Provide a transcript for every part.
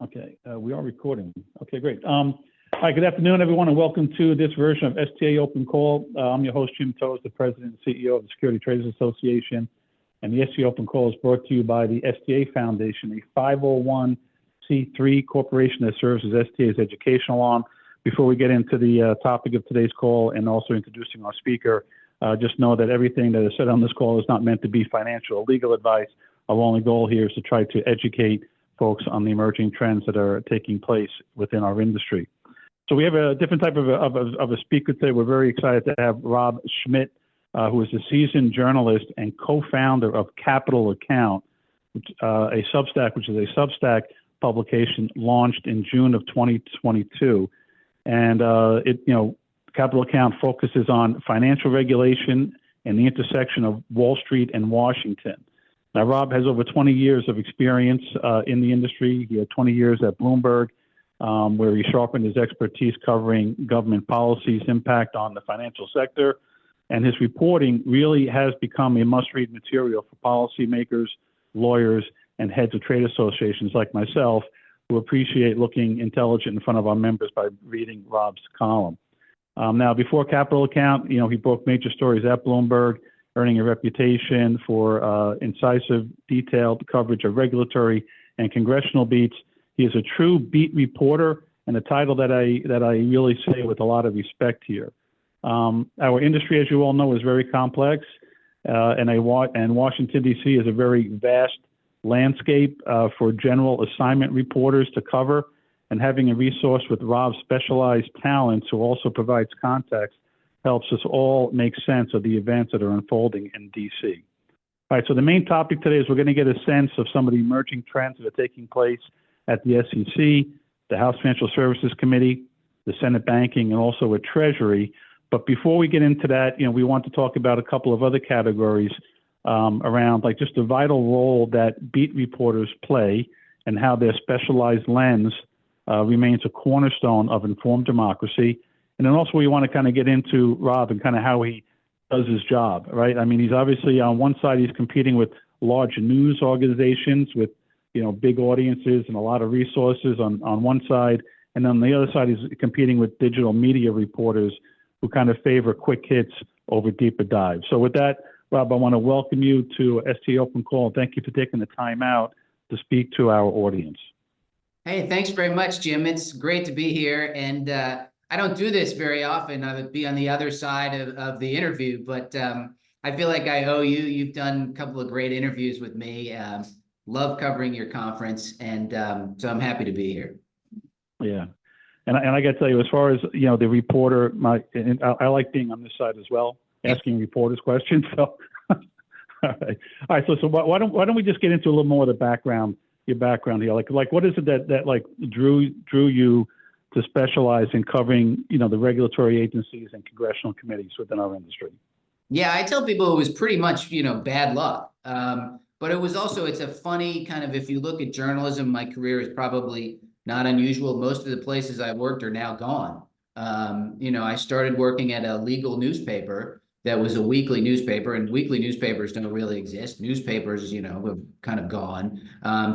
Okay, we are recording. Okay, great. Hi, good afternoon, everyone, and welcome to this version of STA Open Call. I'm your host, Jim Toes, the President and CEO of the Security Traders Association. And the STA Open Call is brought to you by the STA Foundation, a 501c3 corporation that serves as STA's educational arm. Before we get into the topic of today's call and also introducing our speaker, just know that everything that is said on this call is not meant to be financial or legal advice. Our only goal here is to try to educate folks on the emerging trends that are taking place within our industry. So we have a different type of a speaker today. We're very excited to have Rob Schmidt, who is a seasoned journalist and co-founder of Capital Account, which is a Substack publication launched in June of 2022. And Capital Account focuses on financial regulation and the intersection of Wall Street and Washington. Now, Rob has over 20 years of experience in the industry. He had 20 years at Bloomberg, where he sharpened his expertise covering government policies' impact on the financial sector. And his reporting really has become a must-read material for policymakers, lawyers, and heads of trade associations like myself, who appreciate looking intelligent in front of our members by reading Rob's column. Now, before Capital Account, he broke major stories at Bloomberg, earning a reputation for incisive, detailed coverage of regulatory and congressional beats. He is a true beat reporter, and a title that I really say with a lot of respect here. Our industry, as you all know, is very complex, and Washington, D.C. is a very vast landscape for general assignment reporters to cover, and having a resource with Rob's specialized talents who also provides context helps us all make sense of the events that are unfolding in D.C. All right, so the main topic today is we're going to get a sense of some of the emerging trends that are taking place at the SEC, the House Financial Services Committee, the Senate Banking, and also at Treasury. But before we get into that, we want to talk about a couple of other categories around like just the vital role that beat reporters play and how their specialized lens remains a cornerstone of informed democracy. And then also we want to kind of get into Rob and kind of how he does his job, right? I mean, he's obviously on one side, he's competing with large news organizations with, big audiences and a lot of resources on one side. And on the other side, he's competing with digital media reporters who kind of favor quick hits over deeper dives. So with that, Rob, I want to welcome you to STA Open Call. Thank you for taking the time out to speak to our audience. Hey, thanks very much, Jim. It's great to be here. And I don't do this very often. I would be on the other side of the interview, but I feel like I owe you. You've done a couple of great interviews with me. Love covering your conference, and so I'm happy to be here. Yeah. And I got to tell you, as far as, the reporter, I like being on this side as well, asking reporters questions. So, all right. So why don't we just get into a little more of the your background here? Like what is it that like drew you to specialize in covering, the regulatory agencies and congressional committees within our industry? Yeah, I tell people it was pretty much, bad luck. But it was also, it's a funny kind of, if you look at journalism, my career is probably not unusual. Most of the places I worked are now gone. I started working at a legal newspaper that was a weekly newspaper, and weekly newspapers don't really exist. Newspapers, have kind of gone.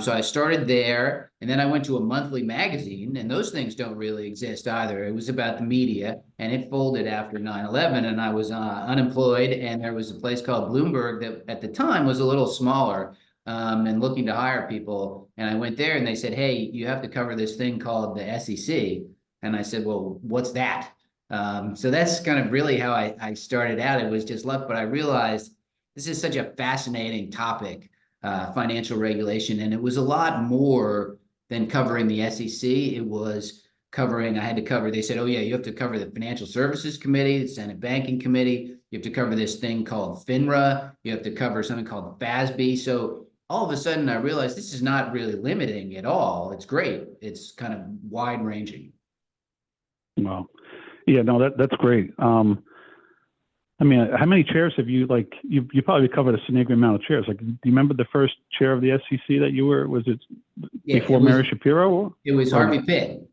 So I started there, and then I went to a monthly magazine, and those things don't really exist either. It was about the media, and it folded after 9/11, and I was unemployed, and there was a place called Bloomberg that at the time was a little smaller and looking to hire people. And I went there, and they said, hey, you have to cover this thing called the SEC. And I said, well, what's that? So that's kind of really how I started out. It was just luck, but I realized this is such a fascinating topic, financial regulation, and it was a lot more than covering the SEC. It was covering, they said, oh yeah, you have to cover the Financial Services Committee, the Senate Banking Committee, you have to cover this thing called FINRA, you have to cover something called FASB. So all of a sudden I realized this is not really limiting at all. It's great. It's kind of wide ranging. Wow. Yeah, no, that's great. I mean, how many chairs have you, you probably covered a significant amount of chairs. Do you remember the first chair of the SEC that you were, was it before Mary Shapiro? It was Harvey Pitt.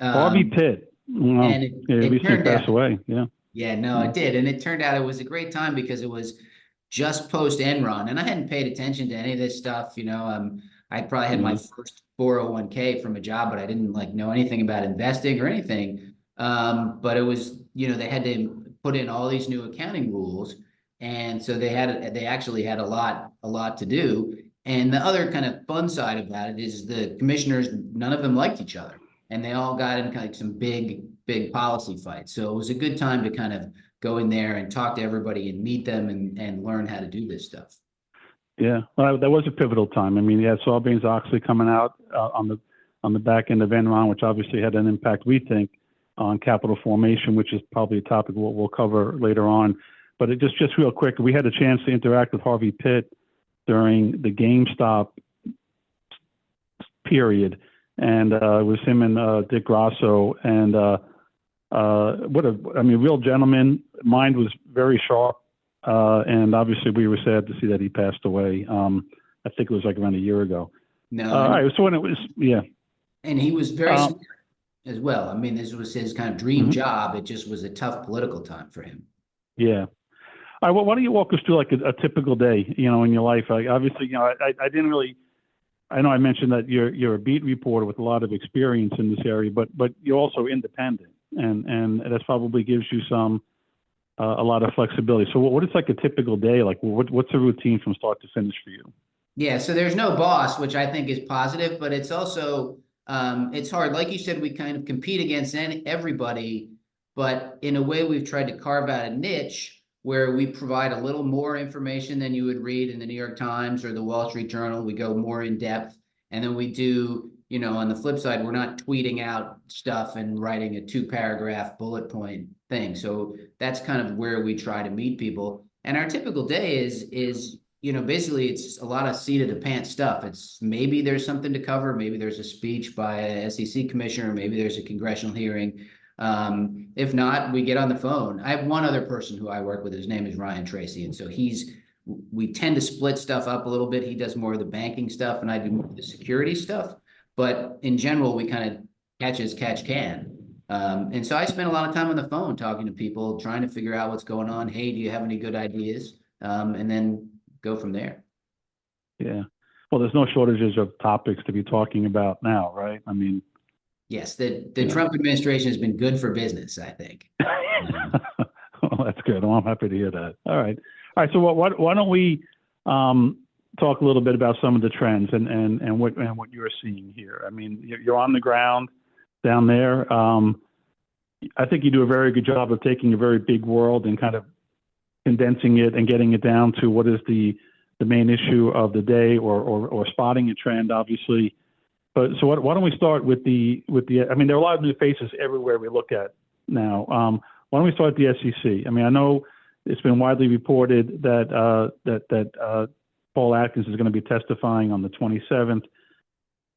Harvey Pitt. Wow. And it turned out, passed away. Yeah. Yeah, no, it did. And it turned out it was a great time because it was just post Enron. And I hadn't paid attention to any of this stuff. I probably had my first 401k from a job, but I didn't like know anything about investing or anything. But it was, they had to put in all these new accounting rules. And so they actually had a lot to do. And the other kind of fun side about it is the commissioners, none of them liked each other. And they all got in kind of some big policy fights. So it was a good time to kind of go in there and talk to everybody and meet them and learn how to do this stuff. Yeah, well, that was a pivotal time. I mean, you had Sarbanes-Oxley coming out on the back end of Enron, which obviously had an impact, we think, on capital formation, which is probably a topic we'll cover later on. But it just real quick, we had a chance to interact with Harvey Pitt during the GameStop period, and it was him and Dick Grasso, and real gentleman. Mind was very sharp. And obviously, we were sad to see that he passed away. I think it was like around a year ago. No, all right. So when it was, yeah. And he was very smart as well. I mean, this was his kind of dream job. It just was a tough political time for him. Yeah. All right. Well, why don't you walk us through like a typical day, in your life? Like, obviously, I didn't really. I know I mentioned that you're a beat reporter with a lot of experience in this area, but you're also independent, and that probably gives you a lot of flexibility. So what is like a typical day? Like what's a routine from start to finish for you? Yeah, so there's no boss, which I think is positive, but it's also, it's hard. Like you said, we kind of compete against everybody, but in a way we've tried to carve out a niche where we provide a little more information than you would read in the New York Times or the Wall Street Journal. We go more in depth, and then we do, on the flip side, we're not tweeting out stuff and writing a 2-paragraph bullet point thing. So that's kind of where we try to meet people. And our typical day is basically it's a lot of seat of the pants stuff. It's maybe there's something to cover. Maybe there's a speech by a SEC commissioner. Maybe there's a congressional hearing. If not, we get on the phone. I have one other person who I work with. His name is Ryan Tracy. And so we tend to split stuff up a little bit. He does more of the banking stuff and I do more of the security stuff. But in general, we kind of catch as catch can. And so I spend a lot of time on the phone talking to people, trying to figure out what's going on. Hey, do you have any good ideas? And then go from there. Yeah. Well, there's no shortages of topics to be talking about now, right? I mean, yes, the Trump administration has been good for business, I think. Well, that's good. Well, I'm happy to hear that. All right. So why don't we talk a little bit about some of the trends and what you're seeing here? I mean, you're on the ground down there. I think you do a very good job of taking a very big world and kind of condensing it and getting it down to what is the main issue of the day or spotting a trend, obviously. But so why don't we start with the I mean, there are a lot of new faces everywhere we look at now. Why don't we start at the SEC? I mean, I know it's been widely reported that Paul Atkins is going to be testifying on the 27th,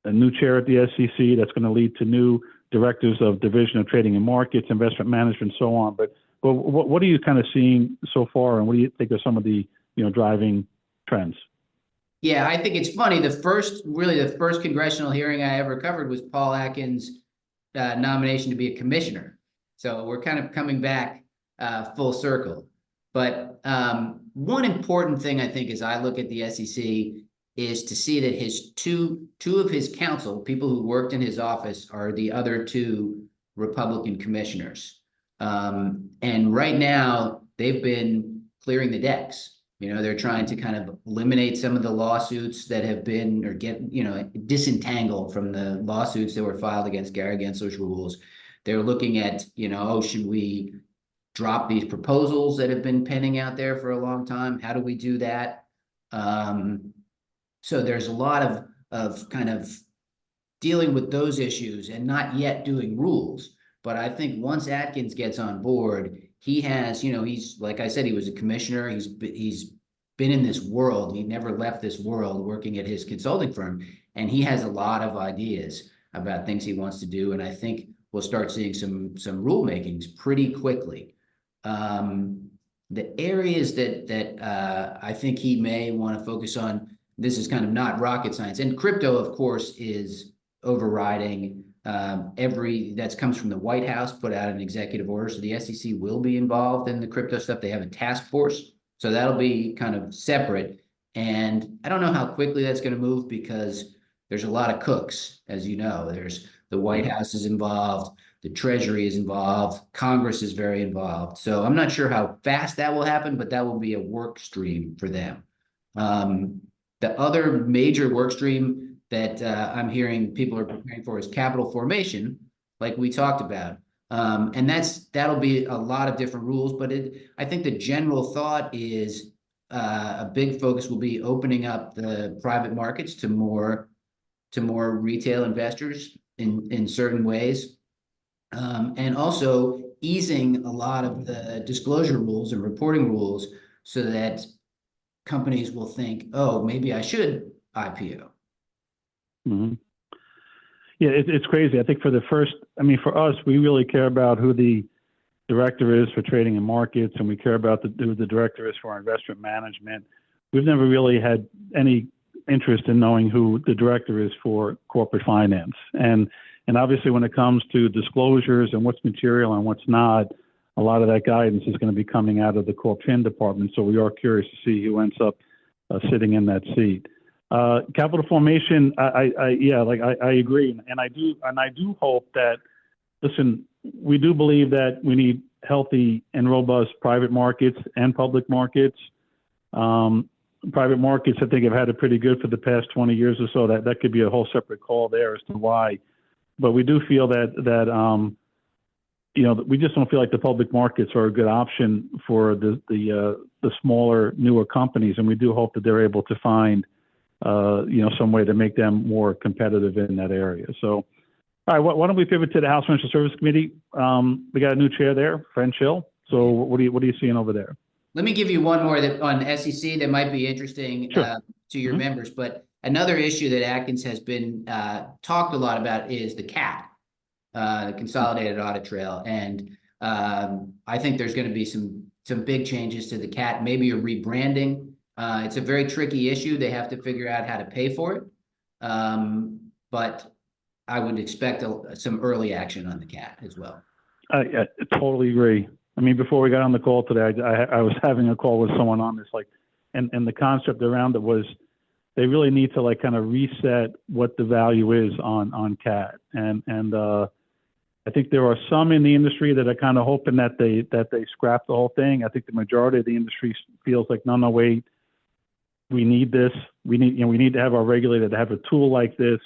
a new chair at the SEC that's going to lead to new directors of Division of Trading and Markets, Investment Management, so on. But what are you kind of seeing so far, and what do you think are some of the driving trends? Yeah, I think it's funny. The first congressional hearing I ever covered was Paul Atkins' nomination to be a commissioner. So we're kind of coming back full circle. But one important thing I think as I look at the SEC is to see that his two of his counsel, people who worked in his office, are the other two Republican commissioners. And right now they've been clearing the decks. They're trying to kind of eliminate some of the lawsuits that have been, or disentangle from the lawsuits that were filed against Gary Gensler's rules. They're looking at, should we drop these proposals that have been pending out there for a long time? How do we do that? So there's a lot of kind of dealing with those issues and not yet doing rules. But I think once Atkins gets on board, he has, he's, like I said, he was a commissioner. He's been in this world. He never left this world working at his consulting firm. And he has a lot of ideas about things he wants to do. And I think we'll start seeing some rulemakings pretty quickly. The areas that I think he may want to focus on, this is kind of not rocket science. And crypto, of course, is overriding that comes from the White House, put out an executive order. So the SEC will be involved in the crypto stuff. They have a task force. So that'll be kind of separate. And I don't know how quickly that's going to move because there's a lot of cooks, as you know. There's the White House is involved, the Treasury is involved, Congress is very involved. So I'm not sure how fast that will happen, but that will be a work stream for them. The other major work stream that I'm hearing people are preparing for is capital formation, like we talked about. And that'll be a lot of different rules, but I think the general thought is a big focus will be opening up the private markets to more retail investors in certain ways, and also easing a lot of the disclosure rules and reporting rules so that companies will think, oh, maybe I should IPO. Mm-hmm. Yeah, it's crazy. I think for us, we really care about who the director is for trading and markets, and we care about who the director is for our investment management. We've never really had any interest in knowing who the director is for corporate finance. And obviously when it comes to disclosures and what's material and what's not, a lot of that guidance is going to be coming out of the Corp Fin department. So we are curious to see who ends up sitting in that seat. Capital formation, I agree. And I do hope that, listen, we do believe that we need healthy and robust private markets and public markets. Private markets, I think, have had it pretty good for the past 20 years or so. That could be a whole separate call there as to why. But we do feel that we just don't feel like the public markets are a good option for the smaller, newer companies, and we do hope that they're able to find some way to make them more competitive in that area. So, all right, why don't we pivot to the House Financial Services Committee? We got a new chair there, French Hill. So what are you seeing over there? Let me give you one more on SEC that might be interesting Sure. to your members. But another issue that Atkins has been talked a lot about is the CAT, the Consolidated Audit Trail. And I think there's going to be some big changes to the CAT, maybe a rebranding. It's a very tricky issue. They have to figure out how to pay for it. But I would expect some early action on the CAT as well. I totally agree. I mean, before we got on the call today, I was having a call with someone on this, and the concept around it was they really need to kind of reset what the value is on CAT. And I think there are some in the industry that are kind of hoping that they scrap the whole thing. I think the majority of the industry feels like, no, wait, we need this. We need to have our regulator to have a tool like this.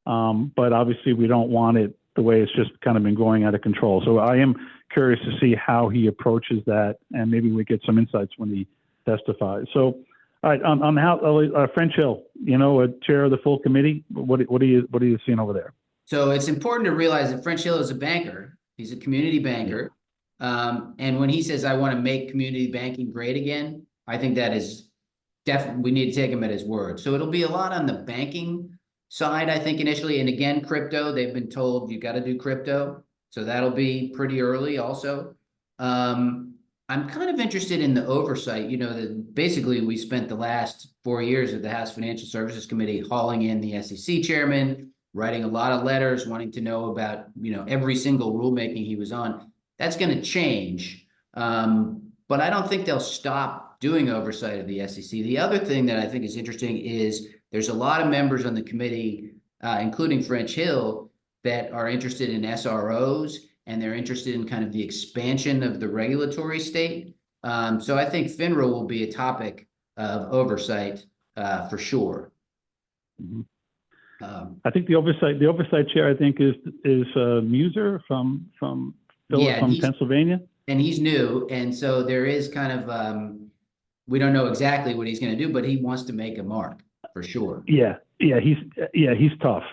But obviously we don't want it the way it's just kind of been going out of control. So I am curious to see how he approaches that, and maybe we get some insights when he testifies. So, all right, on how French Hill, a chair of the full committee. What are you seeing over there? So it's important to realize that French Hill is a banker. He's a community banker, and when he says, "I want to make community banking great again," I think that is definitely, we need to take him at his word. So it'll be a lot on the banking side, I think, initially. And again, crypto, they've been told you got to do crypto. So that'll be pretty early also. I'm kind of interested in the oversight. Basically we spent the last 4 years of the House Financial Services Committee hauling in the SEC chairman, writing a lot of letters, wanting to know about, every single rulemaking he was on. That's going to change. But I don't think they'll stop doing oversight of the SEC. The other thing that I think is interesting is there's a lot of members on the committee, including French Hill, that are interested in SROs, and they're interested in kind of the expansion of the regulatory state. So I think FINRA will be a topic of oversight for sure. Mm-hmm. I think the oversight chair, I think, is Muser from Philip from Pennsylvania. And he's new, and so there is kind of we don't know exactly what he's going to do, but he wants to make a mark for sure. Yeah, he's tough.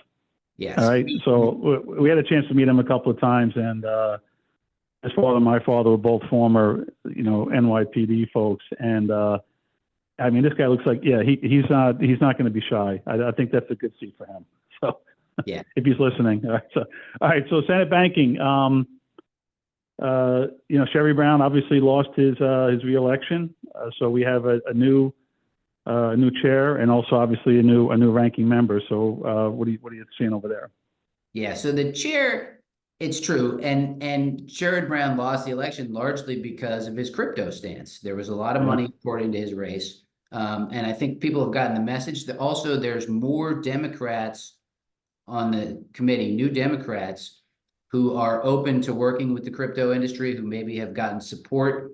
Yes. All right. So we had a chance to meet him a couple of times, and his father and my father were both former, NYPD folks, and I mean, this guy looks like, he's not going to be shy. I think that's a good seat for him. So yeah, if he's listening. All right. So Senate banking. Sherry Brown obviously lost his reelection, so we have a new chair, and also obviously a new ranking member. So what are you seeing over there? Yeah, so the chair, it's true, and Sherrod Brown lost the election largely because of his crypto stance. There was a lot of money poured into his race. And I think people have gotten the message that also there's more Democrats on the committee, new Democrats who are open to working with the crypto industry, who maybe have gotten support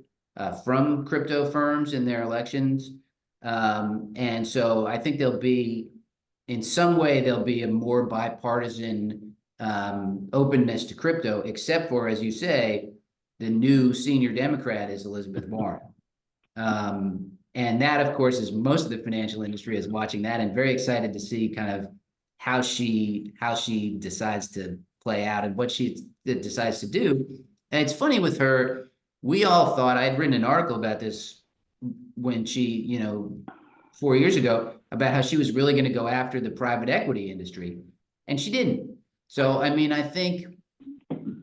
from crypto firms in their elections. And so I think in some way, there'll be a more bipartisan openness to crypto, except for, as you say, the new senior Democrat is Elizabeth Warren. And that, of course, is most of the financial industry is watching that and very excited to see kind of how she decides to play out and what she decides to do. And it's funny with her, we all thought, I had written an article about this when she, 4 years ago, about how she was really going to go after the private equity industry, and she didn't. So, I mean, I think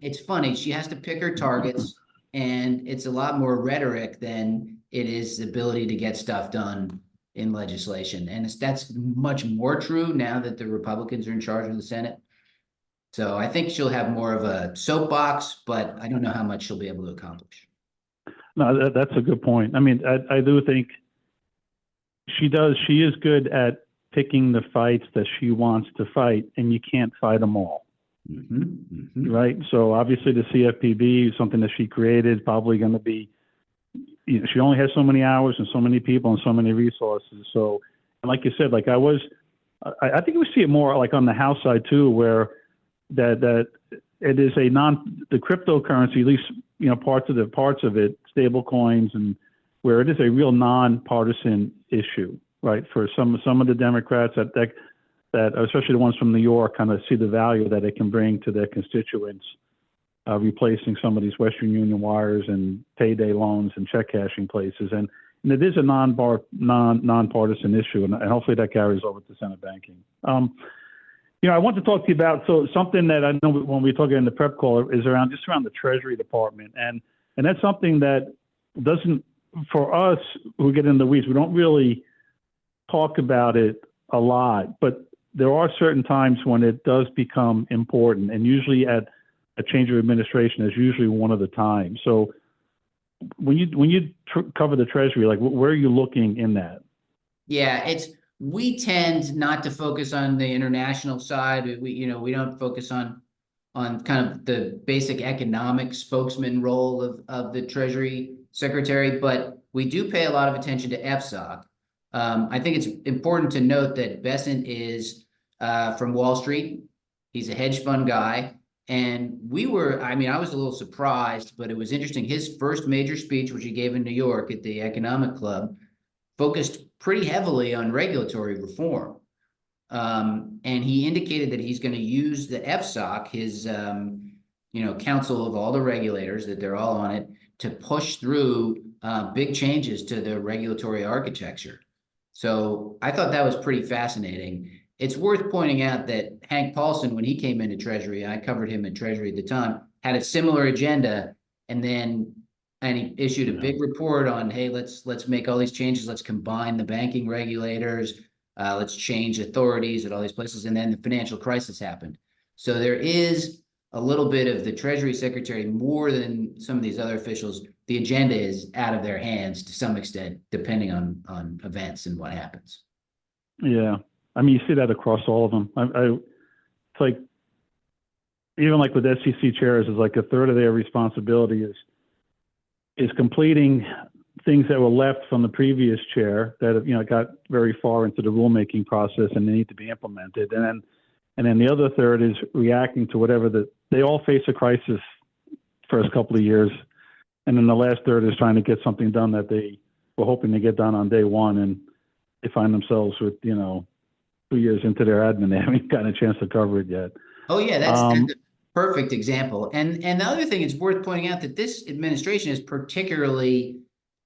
it's funny. She has to pick her targets, and it's a lot more rhetoric than it is the ability to get stuff done in legislation. And that's much more true now that the Republicans are in charge of the Senate. So I think she'll have more of a soapbox, but I don't know how much she'll be able to accomplish. No, that's a good point. I mean, I do think she is good at picking the fights that she wants to fight, and you can't fight them all. Right? So obviously the CFPB is something that she created, probably going to be, she only has so many hours and so many people and so many resources. So, and like you said, like I think we see it more like on the House side too, where that it is the cryptocurrency, at least, parts of it, stable coins, and where it is a real nonpartisan issue, right? For some of the Democrats that especially the ones from New York kind of see the value that it can bring to their constituents, replacing some of these Western Union wires and payday loans and check cashing places. And it is a nonpartisan issue, and hopefully that carries over to Senate banking. I want to talk to you about something that I know when we talk in the prep call is around the Treasury Department, and that's something that doesn't, for us who get in the weeds, we don't really talk about it a lot, but there are certain times when it does become important, and usually at a change of administration is usually one of the times. So when you cover the Treasury, like where are you looking in that? Yeah, we tend not to focus on the international side. We don't focus on kind of the basic economic spokesman role of the Treasury Secretary, but we do pay a lot of attention to FSOC. I think it's important to note that Bessent is from Wall Street. He's a hedge fund guy. And I was a little surprised, but it was interesting. His first major speech, which he gave in New York at the Economic Club, focused pretty heavily on regulatory reform. And he indicated that he's going to use the FSOC, his council of all the regulators, that they're all on it, to push through big changes to the regulatory architecture. So I thought that was pretty fascinating. It's worth pointing out that Hank Paulson, when he came into Treasury, I covered him at Treasury at the time, had a similar agenda, and he issued a big report on, hey, let's make all these changes, let's combine the banking regulators, let's change authorities at all these places, and then the financial crisis happened. So there is a little bit of the Treasury Secretary, more than some of these other officials, the agenda is out of their hands to some extent, depending on events and what happens. Yeah. I mean, you see that across all of them. It's like, even like with SEC chairs, is like a third of their responsibility is completing things that were left from the previous chair that got very far into the rulemaking process and they need to be implemented. And then the other third is reacting to whatever they all face a crisis first couple of years. And then the last third is trying to get something done that they were hoping to get done on day one. And they find themselves with, 2 years into their admin, they haven't gotten a chance to cover it yet. Oh yeah, that's a perfect example. And the other thing, it's worth pointing out that this administration is particularly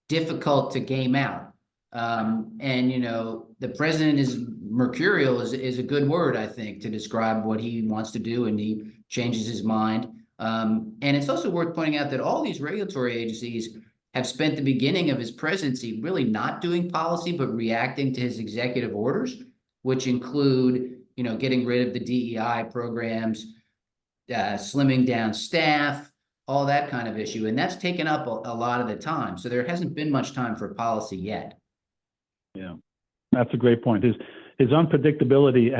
difficult to game out. The president is mercurial is a good word, I think, to describe what he wants to do, and he changes his mind. And it's also worth pointing out that all these regulatory agencies have spent the beginning of his presidency really not doing policy, but reacting to his executive orders, which include, getting rid of the DEI programs, slimming down staff, all that kind of issue. And that's taken up a lot of the time. So there hasn't been much time for policy yet. Yeah, that's a great point. His unpredictability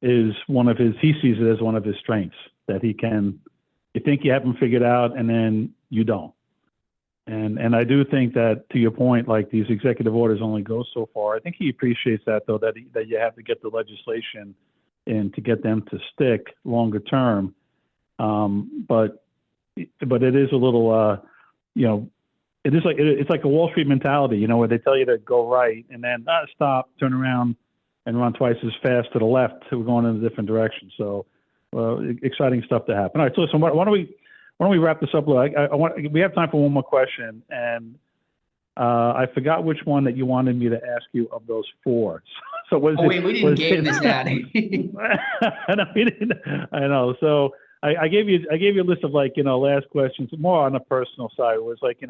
is one of his. He sees it as one of his strengths, that he can. You think you have him figured out, and then you don't. And I do think that, to your point, like these executive orders only go so far. I think he appreciates that, though, that you have to get the legislation in to get them to stick longer term. But it is a little, it is like it's like a Wall Street mentality, where they tell you to go right and then stop, turn around, and run twice as fast to the left. So we're going in a different direction. So exciting stuff to happen. All right. So listen, why don't we wrap this up? We have time for one more question, and I forgot which one that you wanted me to ask you of those four. So was we didn't game this out. I know. So I gave you a list of last questions, more on the personal side. It was like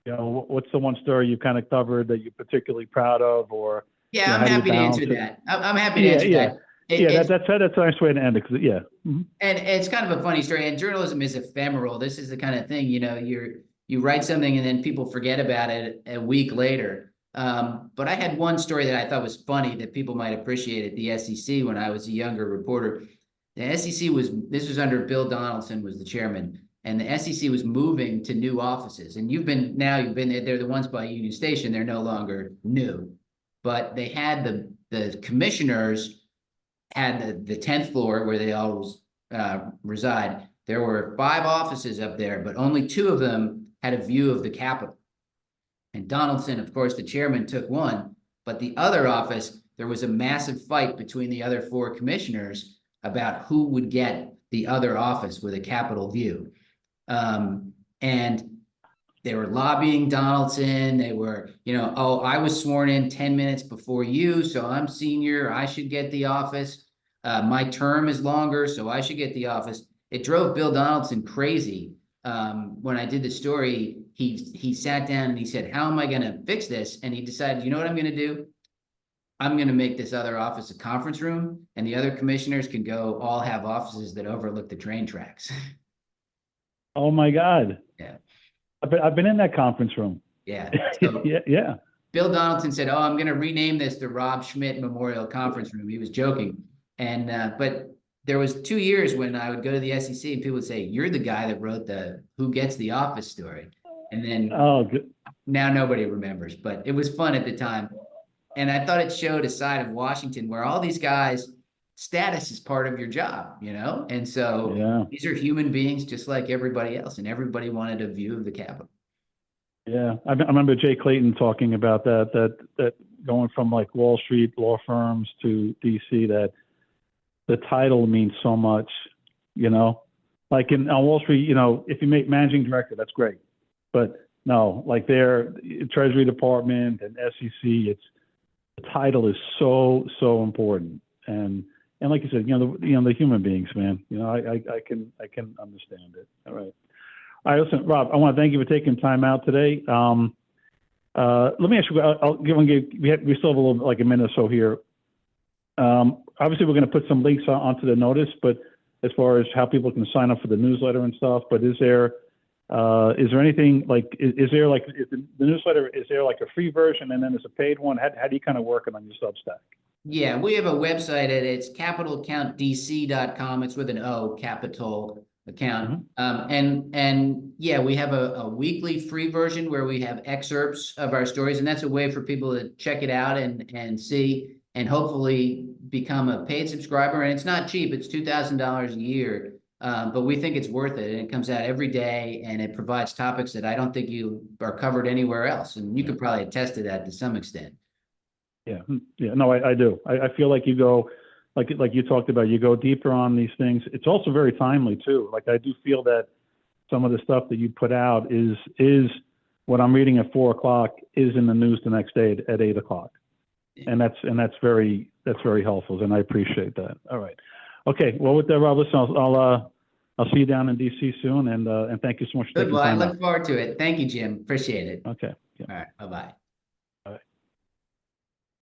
what's the one story you kind of covered that you're particularly proud of, or yeah, I'm happy to answer that. I'm happy to answer that. That's a nice way to end it. Mm-hmm. And it's kind of a funny story. And journalism is ephemeral. This is the kind of thing, you write something and then people forget about it a week later. But I had one story that I thought was funny that people might appreciate at the SEC when I was a younger reporter. The SEC this was under Bill Donaldson was the chairman, and the SEC was moving to new offices. And you've been there. They're the ones by Union Station. They're no longer new, but they had the commissioners had the 10th floor where they always reside. There were 5 offices up there, but only 2 of them had a view of the Capitol. And Donaldson, of course, the chairman, took one, but the other office, there was a massive fight between the other 4 commissioners about who would get the other office with a Capitol view. And they were lobbying Donaldson. They were, I was sworn in 10 minutes before you, so I'm senior. I should get the office. My term is longer, so I should get the office. It drove Bill Donaldson crazy. When I did the story, he sat down and he said, how am I going to fix this? And he decided, you know what I'm going to do? I'm going to make this other office a conference room, and the other commissioners can go all have offices that overlook the train tracks. Oh, my God. Yeah. I've been in that conference room. Yeah. So, yeah. Bill Donaldson said, I'm going to rename this the Rob Schmidt Memorial Conference Room. He was joking. And but there was 2 years when I would go to the SEC and people would say, you're the guy that wrote the who gets the office story. And then now nobody remembers, but it was fun at the time. And I thought it showed a side of Washington where all these guys, status is part of your job, And so these are human beings just like everybody else, and everybody wanted a view of the Capitol. Yeah, I remember Jay Clayton talking about that going from like Wall Street law firms to DC, that the title means so much, like on Wall Street, if you make managing director, that's great. But no, like their Treasury Department and SEC, the title is so important. And like you said, the human beings, man, I can understand it. All right. Listen, Rob, I want to thank you for taking time out today. Let me ask you, we still have a little, like a minute or so here. Obviously we're going to put some links onto the notice, but as far as how people can sign up for the newsletter and stuff, but is there anything like, is the newsletter, is there like a free version and then there's a paid one? How do you kind of work it on your Substack? Yeah, we have a website it's capitalaccountdc.com. It's with an O, capital account. Mm-hmm. And yeah, we have a weekly free version where we have excerpts of our stories, and that's a way for people to check it out and see, and hopefully become a paid subscriber. And it's not cheap. It's $2,000 a year. But we think it's worth it, and it comes out every day, and it provides topics that I don't think you are covered anywhere else. And you could probably attest to that to some extent. Yeah. No, I do. I feel like you go, like you talked about, you go deeper on these things. It's also very timely too. Like I do feel that some of the stuff that you put out is what I'm reading at 4 o'clock is in the news the next day at 8 o'clock. And that's very helpful, and I appreciate that. All right. Okay. Well, with that, Rob, listen, I'll see you down in DC soon, and thank you so much for taking time out. I look forward to it. Thank you, Jim. Appreciate it. Okay. Yeah. All right. Bye-bye.